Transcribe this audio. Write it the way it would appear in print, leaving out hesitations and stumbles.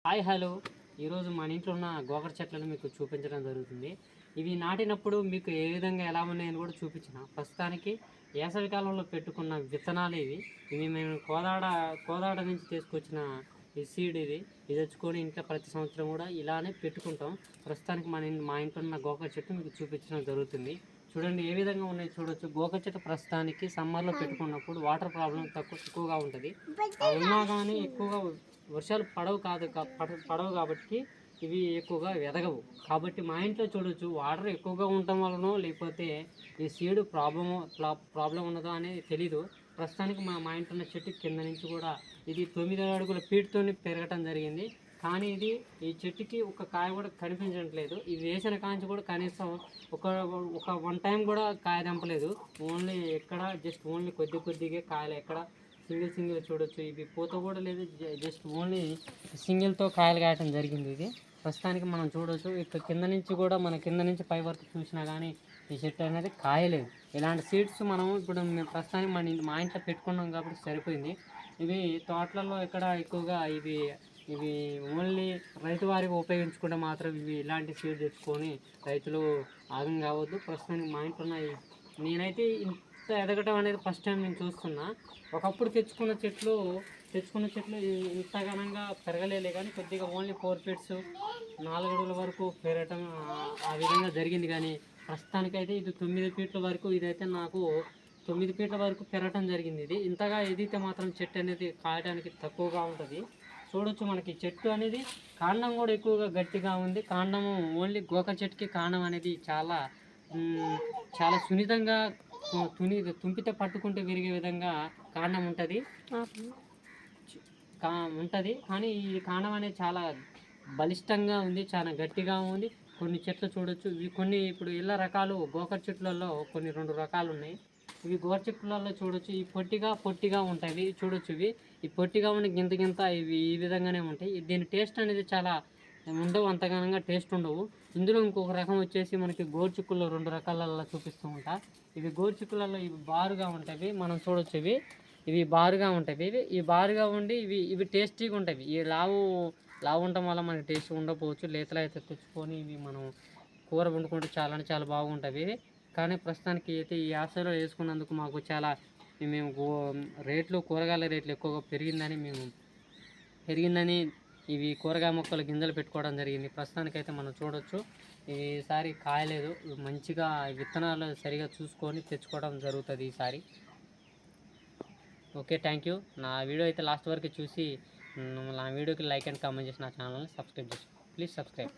Hi hello ఈరోజు మన ఇంట్లో ఉన్న గోకర చెట్లను మీకు చూపించడం జరుగుతుంది. ఇవి నాటినప్పుడు మీకు ఏ విధంగా ఎలా ఉన్నాయని కూడా చూపించిన. ప్రస్తుతానికి వేసవి కాలంలో పెట్టుకున్న విత్తనాలు ఇవి మేము కోదాడ నుంచి తీసుకొచ్చిన ఈ సీడ్ ఇది తెచ్చుకొని ఇంట్లో ప్రతి సంవత్సరం కూడా ఇలానే పెట్టుకుంటాం. ప్రస్తుతానికి మా ఇంట్లో ఉన్న గోకర చెట్టు మీకు చూపించడం జరుగుతుంది. చూడండి ఏ విధంగా ఉన్నాయి చూడొచ్చు. గోకర చెట్టు ప్రస్తుతానికి సమ్మర్లో పెట్టుకున్నప్పుడు వాటర్ ప్రాబ్లం ఎక్కువగా ఉంటుంది. ఉన్నా కానీ ఎక్కువగా వర్షాలు పడవు కాబట్టి ఇవి ఎక్కువగా ఎదగవు. కాబట్టి మా ఇంట్లో చూడొచ్చు వాటర్ ఎక్కువగా ఉండటం వలనో లేకపోతే ఈ సీడ్ ప్రాబ్లం ఉన్నదో అనేది తెలీదు. ప్రస్తుతానికి మా ఇంట్లో ఉన్న చెట్టు కింద నుంచి కూడా ఇది 9 అడుగుల ఫీట్తో పెరగటం జరిగింది. కానీ ఈ చెట్టుకి ఒక కాయ కూడా కనిపించట్లేదు. ఇది వేసిన కాంచి కూడా కనీసం ఒక వన్ టైం కూడా కాయ దంపలేదు. ఓన్లీ జస్ట్ ఓన్లీ కొద్దిగా కాయలు ఎక్కడ సింగిల్ చూడొచ్చు. ఇవి పూత కూడా లేదు, జస్ట్ ఓన్లీ సింగిల్తో కాయలు కాయటం జరిగింది. ఇది ప్రస్తుతానికి మనం చూడవచ్చు. ఇక్కడ కింద నుంచి పై వరకు చూసినా కానీ ఈ చెట్టు అనేది కాయలేదు. ఇలాంటి సీడ్స్ మనం ఇప్పుడు ప్రస్తుతానికి మా ఇంట్లో పెట్టుకున్నాం కాబట్టి సరిపోయింది. ఇవి తోటలలో ఎక్కువగా ఇవి ఓన్లీ రైతు వారికి ఉపయోగించుకుంటే మాత్రం ఇలాంటి సీడ్ తెచ్చుకొని రైతులు ఆగం కావద్దు. ప్రస్తుతానికి మా ఇంట్లో ఉన్నాయి. నేనైతే ఇంత ఎదగటం అనేది ఫస్ట్ టైం నేను చూస్తున్నా. ఒకప్పుడు తెచ్చుకున్న చెట్లు ఇంత ఘనంగా పెరగలేదు, కానీ కొద్దిగా ఓన్లీ 4 ఫీట్స్ 4 అడుగుల వరకు పెరగటం ఆ విధంగా జరిగింది. కానీ ప్రస్తుతానికైతే ఇది 9 ఫీట్ల వరకు, ఇదైతే నాకు 9 ఫీట్ల వరకు పెరగటం జరిగింది. ఇంతగా ఎదిగితే మాత్రం చెట్టు అనేది కాయడానికి తక్కువగా ఉంటుంది. చూడొచ్చు మనకి చెట్టు అనేది కాండం కూడా ఎక్కువగా గట్టిగా ఉంది. కాండము ఓన్లీ గోకర చెట్టుకి కాండం అనేది చాలా సున్నితంగా తుంపితే పట్టుకుంటే విరిగే విధంగా కాండం ఉంటుంది. కానీ ఈ కాండం అనేది చాలా బలిష్టంగా ఉంది, చాలా గట్టిగా ఉంది. కొన్ని చెట్లు చూడొచ్చు. కొన్ని ఇప్పుడు ఇళ్ళ రకాలు గోకర చెట్లలో కొన్ని 2 రకాలు ఉన్నాయి. ఇవి గోకర చెట్లలో చూడొచ్చు. ఈ పొట్టిగా ఉంటాయి చూడొచ్చు. ఈ పొట్టిగా ఉండి గింత ఇవి ఈ విధంగానే ఉంటాయి. దీని టేస్ట్ అనేది చాలా ఉండవు, అంతగానంగా టేస్ట్ ఉండవు. ఇందులో ఇంకొక రకం వచ్చేసి మనకి గోరుచిక్కుల్లో 2 రకాలలో చూపిస్తూ ఉంటా. ఇవి గోరుచిక్కులలో ఇవి బారుగా ఉంటాయి. మనం చూడొచ్చు. ఇవి బారుగా ఉంటాయి. ఈ బారుగా ఉండి ఇవి టేస్టీగా ఉంటాయి. ఈ లావు ఉండటం వల్ల మనకి టేస్ట్ ఉండకపోవచ్చు. లేతలు అయితే తెచ్చుకొని ఇవి మనం కూర వండుకుంటే చాలా బాగుంటాయి. కానీ ప్రస్తుతానికి అయితే ఈ ఆశలో వేసుకున్నందుకు మాకు చాలా మేము కూరగాయల రేట్లు ఎక్కువగా పెరిగిందని ఇవి కూరగాయ మొక్కలు గింజలు పెట్టుకోవడం జరిగింది. ప్రస్తుతానికైతే మనం చూడొచ్చు ఈసారి కాయలేదు. మంచిగా విత్తనాలు సరిగా చూసుకొని తెచ్చుకోవడం జరుగుతుంది ఈసారి. Okay, thank you. నా వీడియో అయితే లాస్ట్ వరకు చూసి నా వీడియోకి లైక్ అండ్ కామెంట్ చేసి నా ఛానల్ని సబ్స్క్రైబ్ చేసుకోండి. Please subscribe.